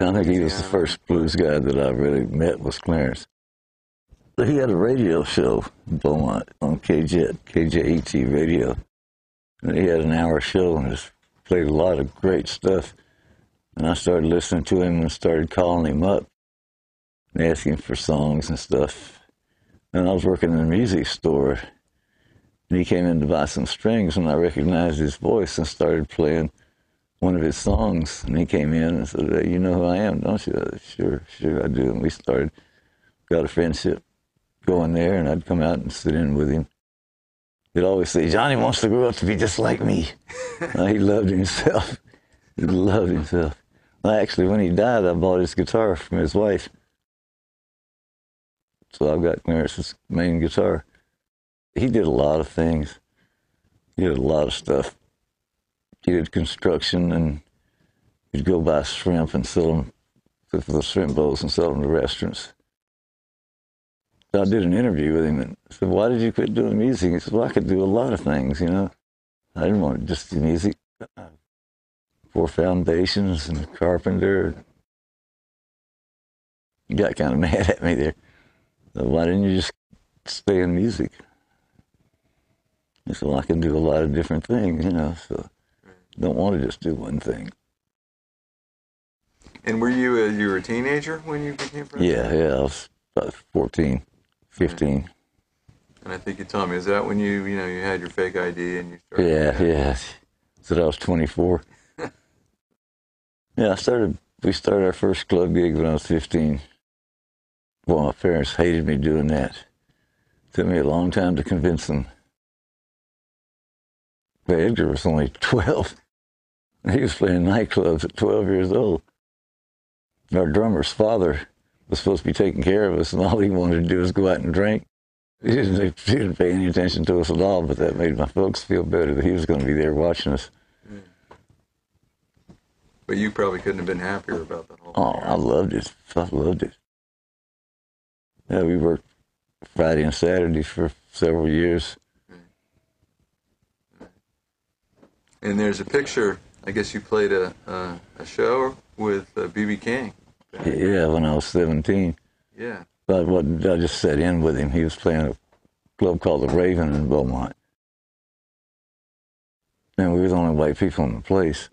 I think he was the first blues guy that I really met was Clarence. He had a radio show in Beaumont on KJET radio. And he had an hour show and just played a lot of great stuff. And I started listening to him and started calling him up and asking for songs and stuff. And I was working in a music store, and he came in to buy some strings, and I recognized his voice and started playing one of his songs. And he came in and said, "Hey, you know who I am, don't you?" I said, Sure, I do. And we got a friendship going there, and I'd come out and sit in with him. He'd always say, "Johnny wants to grow up to be just like me." He loved himself. He loved himself. Well, actually, when he died, I bought his guitar from his wife. So I've got Clarence's main guitar. He did a lot of things. He did a lot of stuff. He did construction, and he'd go buy shrimp and sell them for the shrimp bowls and sell them to restaurants. I did an interview with him and said, "Why did you quit doing music?" He said, "Well, I could do a lot of things, you know. I didn't want to just do music. Pour foundations and a carpenter." He got kind of mad at me there. So why didn't you just stay in music? He said, "Well, I can do a lot of different things, you know, so don't want to just do one thing." And were you a teenager when you became president? Yeah, I was about 14, 15. And I think you told me, is that when you had your fake ID and you started? Yeah. Said I was 24. Yeah, we started our first club gig when I was 15. Well, my parents hated me doing that. It took me a long time to convince them. But Edgar was only 12. He was playing nightclubs at 12 years old. Our drummer's father was supposed to be taking care of us, and all he wanted to do was go out and drink. He didn't pay any attention to us at all, but that made my folks feel better that he was going to be there watching us. But you probably couldn't have been happier about that whole thing. I loved it. I loved it. Yeah, we worked Friday and Saturday for several years. And there's a picture, I guess you played a show with B.B. King. Yeah, when I was 17. Yeah. But I just sat in with him. He was playing a club called the Raven in Beaumont. And we were the only white people in the place.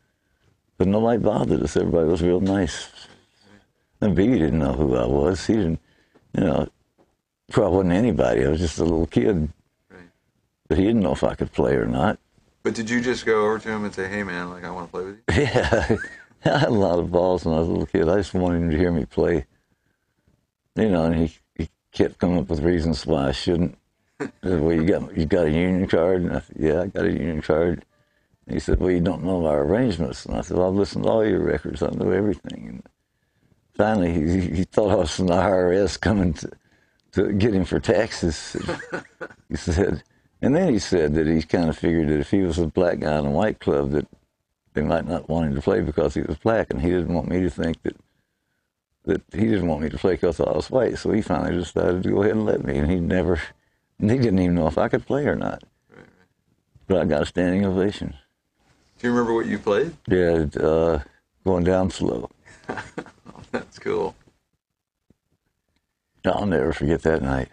But nobody bothered us. Everybody was real nice. And B didn't know who I was. He didn't, probably wasn't anybody. I was just a little kid. Right. But he didn't know if I could play or not. But did you just go over to him and say, "Hey, man, I want to play with you"? Yeah. I had a lot of balls when I was a little kid. I just wanted him to hear me play. And he kept coming up with reasons why I shouldn't. He said, "Well, you got a union card?" And I said, "Yeah, I got a union card." And he said, "Well, you don't know our arrangements." And I said, "Well, I've listened to all your records. I know everything." And finally, he thought I was from the IRS coming to get him for taxes. He said, and then he said that he kind of figured that if he was a black guy in a white club, that they might not want him to play because he was black, and he didn't want me to think that he didn't want me to play because I was white. So he finally decided to go ahead and let me, and he didn't even know if I could play or not. Right. But I got a standing ovation. Do you remember what you played? Yeah, Going Down Slow. Oh, that's cool. I'll never forget that night.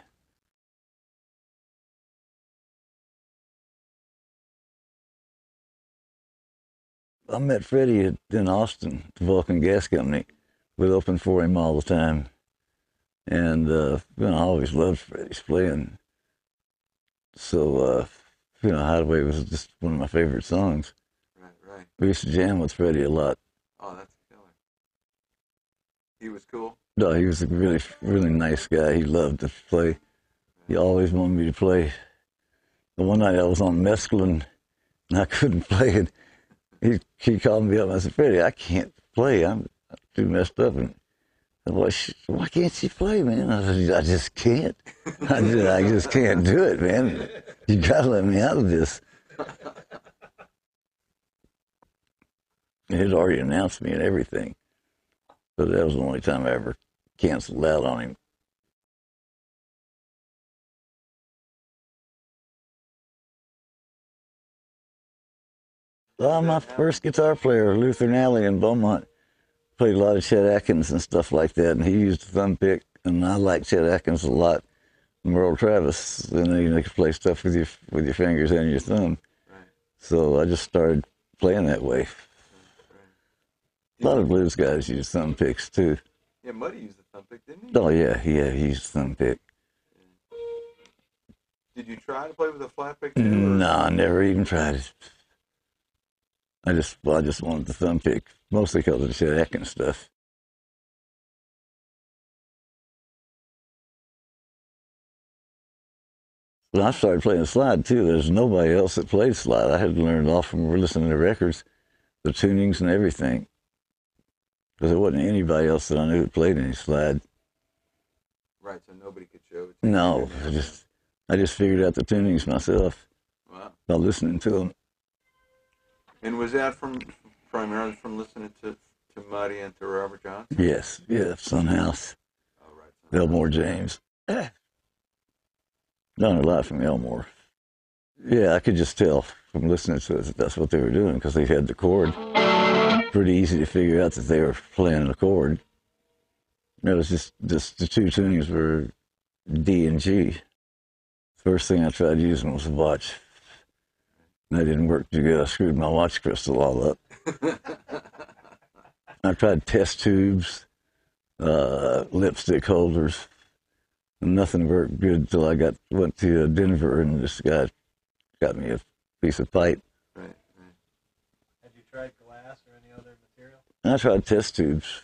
I met Freddie in Austin, the Vulcan Gas Company. We'd open for him all the time. And, I always loved Freddie's playing. So, Hideaway was just one of my favorite songs. Right. We used to jam with Freddie a lot. Oh, that's killer. He was cool? No, he was a really, really nice guy. He loved to play. He always wanted me to play. The one night I was on mescaline and I couldn't play it. He called me up and I said, "Freddie, I can't play. I'm too messed up." And why can't you play, man? I said, "I just can't. I just can't do it, man. You got to let me out of this." He'd already announced me and everything. But that was the only time I ever canceled out on him. Well, my first guitar player, Luther Nally in Beaumont, played a lot of Chet Atkins and stuff like that, and he used a thumb pick, and I liked Chet Atkins a lot. Merle Travis, and then you could play stuff with your fingers and your thumb. Right. So I just started playing that way. Right. A lot of blues guys use thumb picks too. Yeah, Muddy used the thumb pick, didn't he? Oh yeah, he used thumb pick. Did you try to play with a flat pick too? No, I never even tried it. I just wanted the thumb pick, mostly because of the Chet Atkins stuff. When I started playing slide too, there's nobody else that played slide. I had to learn it all from listening to records, the tunings and everything. Because there wasn't anybody else that I knew that played any slide. Right, so nobody could show it to you. No, I just figured out the tunings myself. Wow. By listening to them. And was that primarily from listening to Muddy and to Robert Johnson? Yes, Sunhouse. Oh, right. Elmore James. Done a lot from Elmore. Yeah, I could just tell from listening to it that that's what they were doing because they had the chord. Pretty easy to figure out that they were playing a chord. It was just the two tunings were D and G. First thing I tried using was a watch. And that didn't work too good. I screwed my watch crystal all up. I tried test tubes, lipstick holders. Nothing worked good until I went to Denver, and this guy got me a piece of pipe. Right. Have you tried glass or any other material? I tried test tubes.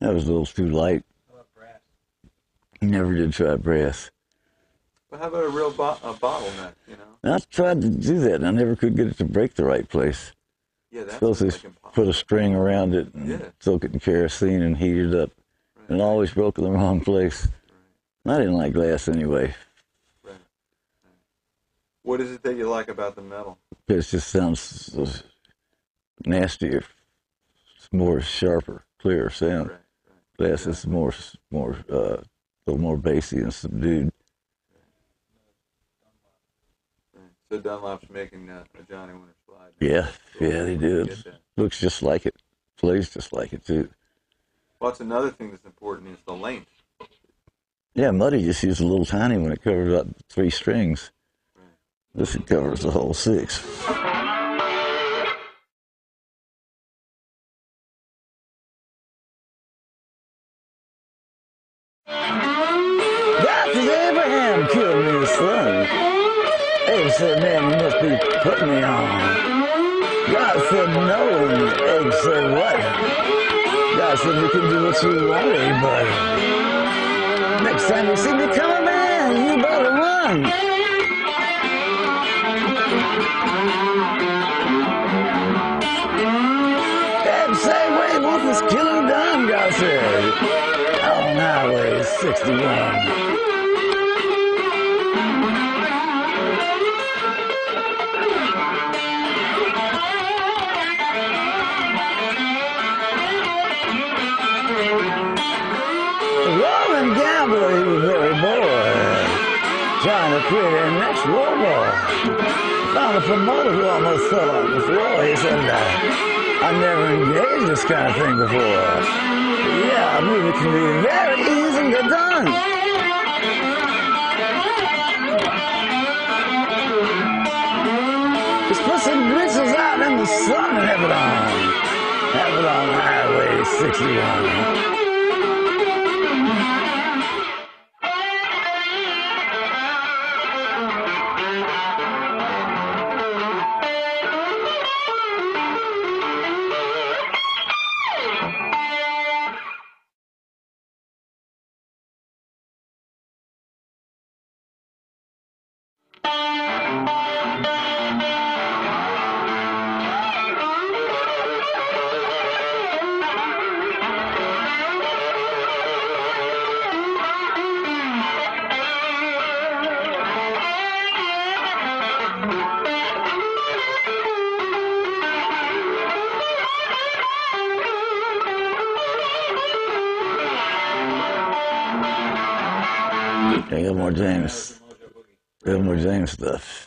That was a little too light. How about brass? Never did try brass. But how about a real bottleneck, you know? I tried to do that, and I never could get it to break the right place. Yeah, that's Supposed to like impossible. put a string around it and soak it in kerosene and heat it up. Right. And it always broke in the wrong place. I didn't like glass anyway. Right. What is it that you like about the metal? It just sounds nastier. It's more sharper, clearer sound. Right. Glass is more, a little more bassy and subdued. Right. So Dunlop's making a Johnny Winter slide. Yeah, they do. It looks just like it. Plays just like it too. Well, that's another thing that's important is the length. Yeah, Muddy just used a little tiny one. It covered about 3 strings. Right. This covers the whole 6. God says Abraham killed me his son. Abe said, man, you must be putting me on. God said no, and Abe said what? God said you can do what you want, everybody. Next time you see me coming, man, you better run. That same way Wolf was killing Don, God said, on Highway 61. Roman gambler, he was very bored, trying to create a next World War. Found a promoter who almost fell on the floor. He said, I never engaged this kind of thing before. Yeah, I believe it can be very easy to get done. Just put some glitches out in the sun and have it on Highway 61. Elmore James stuff.